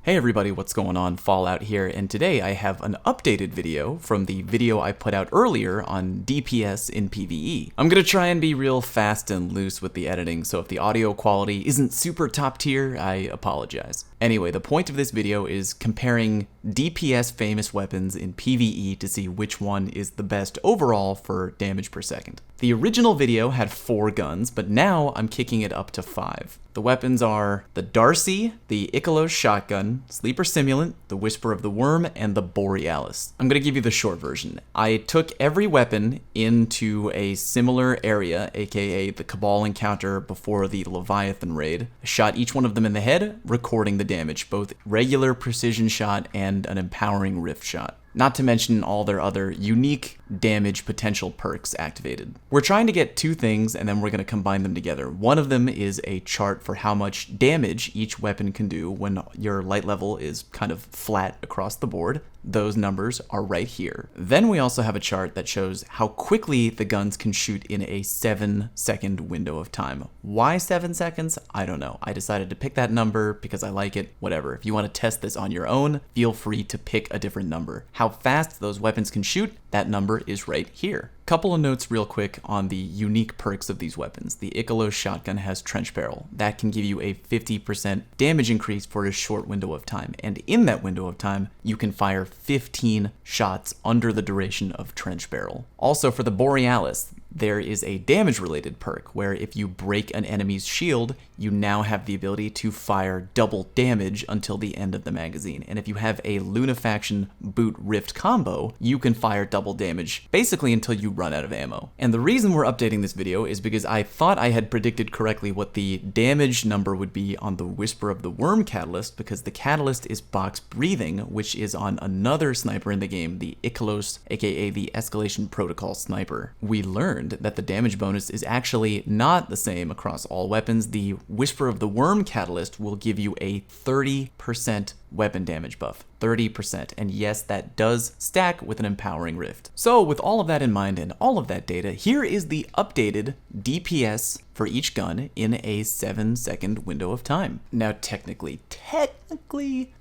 Hey everybody, what's going on? Fallout here, and today I have an updated video from the video I put out earlier on DPS in PvE. I'm gonna try and be real fast and loose with the editing, so if the audio quality isn't super top tier, I apologize. Anyway, the point of this video is comparing DPS famous weapons in PvE to see which one is the best overall for damage per second. The original video had 4 guns, but now I'm kicking it up to 5. The weapons are the Darci, the Ikelos shotgun, Sleeper Simulant, the Whisper of the Worm, and the Borealis. I'm gonna give you the short version. I took every weapon into a similar area, aka the Cabal encounter before the Leviathan raid. I shot each one of them in the head, recording the damage, both regular precision shot and an empowering rift shot. Not to mention all their other unique damage potential perks activated. We're trying to get 2 things and then we're going to combine them together. One of them is a chart for how much damage each weapon can do when your light level is kind of flat across the board. Those numbers are right here. Then we also have a chart that shows how quickly the guns can shoot in a 7-second window of time. Why 7 seconds? I don't know. I decided to pick that number because I like it. Whatever. If you want to test this on your own, feel free to pick a different number. How fast those weapons can shoot, that number is right here. Couple of notes real quick on the unique perks of these weapons. The Ikelos shotgun has Trench Barrel. That can give you a 50% damage increase for a short window of time. And in that window of time, you can fire 15 shots under the duration of Trench Barrel. Also for the Borealis, there is a damage-related perk where if you break an enemy's shield, you now have the ability to fire double damage until the end of the magazine. And if you have a Lunafaction Boot Rift combo, you can fire double damage basically until you run out of ammo. And the reason we're updating this video is because I thought I had predicted correctly what the damage number would be on the Whisper of the Worm catalyst, because the catalyst is box breathing, which is on another sniper in the game, the Ikelos, aka the Escalation Protocol sniper. We learned that the damage bonus is actually not the same across all weapons. The Whisper of the Worm catalyst will give you a 30% weapon damage buff. 30%. And yes, that does stack with an empowering rift. So with all of that in mind and all of that data, here is the updated DPS for each gun in a 7-second window of time. Now technically,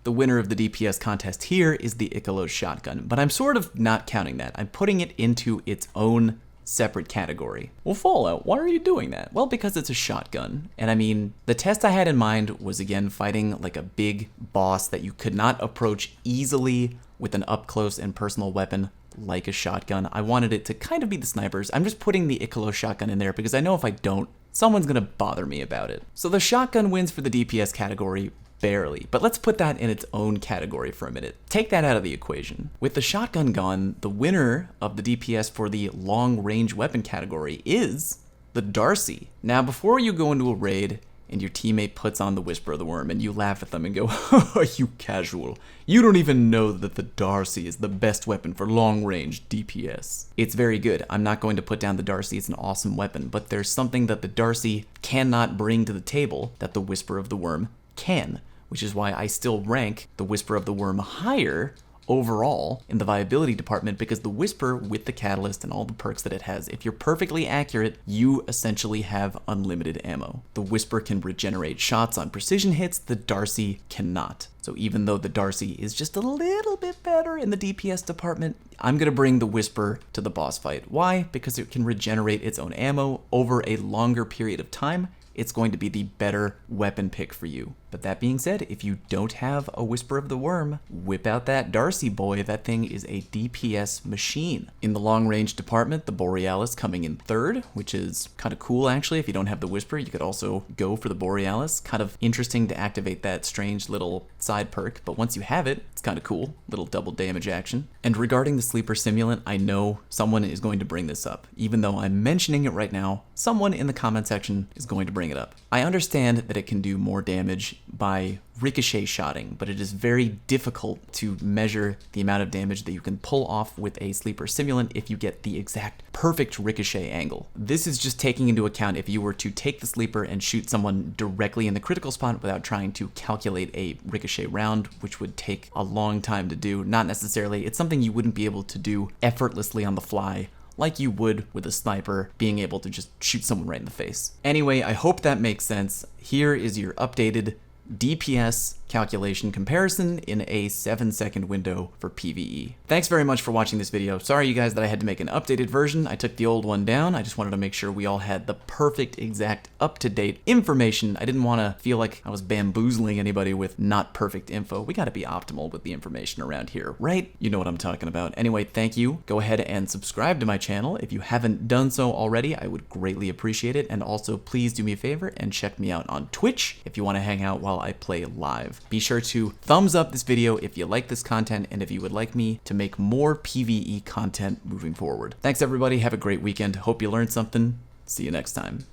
the winner of the DPS contest here is the Ikelos shotgun, but I'm sort of not counting that. I'm putting it into its own separate category. Well, Fallout, why are you doing that? Well, because it's a shotgun. And I mean, the test I had in mind was again fighting like a big boss that you could not approach easily with an up-close and personal weapon like a shotgun. I wanted it to kind of be the snipers. I'm just putting the Ikelos shotgun in there because I know if I don't, someone's gonna bother me about it. So the shotgun wins for the DPS category. Barely, but let's put that in its own category for a minute. Take that out of the equation. With the shotgun gone, the winner of the DPS for the long-range weapon category is the Darci. Now, before you go into a raid and your teammate puts on the Whisper of the Worm and you laugh at them and go, "Oh, you casual. You don't even know that the Darci is the best weapon for long-range DPS." It's very good. I'm not going to put down the Darci. It's an awesome weapon, but there's something that the Darci cannot bring to the table that the Whisper of the Worm can, which is why I still rank the Whisper of the Worm higher overall in the viability department, because the Whisper, with the catalyst and all the perks that it has, if you're perfectly accurate, you essentially have unlimited ammo. The Whisper can regenerate shots on precision hits, the Darci cannot. So even though the Darci is just a little bit better in the DPS department, I'm gonna bring the Whisper to the boss fight. Why? Because it can regenerate its own ammo over a longer period of time. It's going to be the better weapon pick for you. But that being said, if you don't have a Whisper of the Worm, whip out that Darci boy. That thing is a DPS machine. In the long range department, the Borealis coming in 3rd, which is kind of cool actually. If you don't have the Whisper, you could also go for the Borealis. Kind of interesting to activate that strange little side perk, but once you have it, it's kind of cool. Little double damage action. And regarding the Sleeper Simulant, I know someone is going to bring this up. Even though I'm mentioning it right now, someone in the comment section is going to bring it up. I understand that it can do more damage by ricochet shotting, but it is very difficult to measure the amount of damage that you can pull off with a Sleeper Simulant if you get the exact perfect ricochet angle. This is just taking into account if you were to take the Sleeper and shoot someone directly in the critical spot without trying to calculate a ricochet round, which would take a long time to do. Not necessarily, it's something you wouldn't be able to do effortlessly on the fly like you would with a sniper being able to just shoot someone right in the face. Anyway, I hope that makes sense. Here is your updated DPS calculation comparison in a 7-second window for PvE. Thanks very much for watching this video. Sorry you guys that I had to make an updated version. I took the old one down. I just wanted to make sure we all had the perfect, exact, up-to-date information. I didn't want to feel like I was bamboozling anybody with not perfect info. We got to be optimal with the information around here, right? You know what I'm talking about. Anyway, thank you. Go ahead and subscribe to my channel. If you haven't done so already, I would greatly appreciate it. And also, please do me a favor and check me out on Twitch if you want to hang out while I play live. Be sure to thumbs up this video if you like this content and if you would like me to make more PvE content moving forward. Thanks everybody, have a great weekend. Hope you learned something. See you next time.